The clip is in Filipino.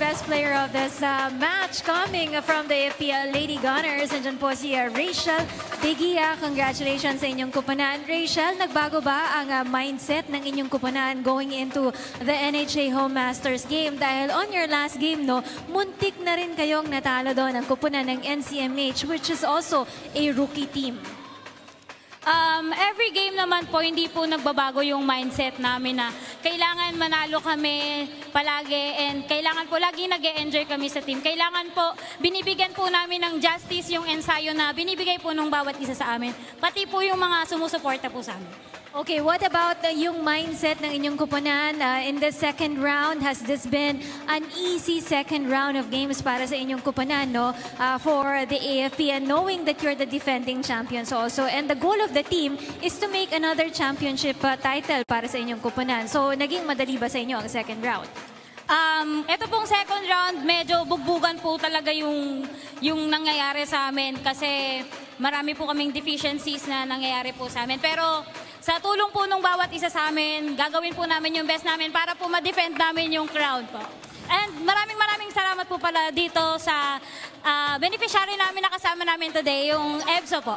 best player of this match coming from the Lady Gunners. Nandiyan po si Rachel Teguia. Congratulations sa inyong kupunan. Rachel, nagbago ba ang mindset ng inyong kupunan going into the NHA Home Masters game? Dahil on your last game, no, muntik na rin kayong natalo doon ang kupunan ng NCMH, which is also a rookie team. Every game naman po, hindi po nagbabago yung mindset namin na kailangan manalo kami palagi and kailangan po lagi nag-e-enjoy kami sa team. Kailangan po, binibigyan po namin ng justice yung ensayo na binibigay po nung bawat isa sa amin. Pati po yung mga sumusuporta po sa amin. Okay, what about yung mindset ng inyong kupunan in the second round? Has this been an easy second round of games para sa inyong kupunan, no? For the AFP, and knowing that you're the defending champions also. And the goal of the team is to make another championship title para sa inyong kupunan. So, naging madali ba sa inyo ang second round? Ito pong second round, medyo bugbugan po talaga yung nangyayari sa amin kasi marami po kaming deficiencies na nangyayari po sa amin. Pero sa tulong po ng bawat isa sa amin, gagawin po namin yung best namin para po ma-defend namin yung crown po. And maraming salamat po pala dito sa beneficiary namin na kasama namin today, yung EBSO po.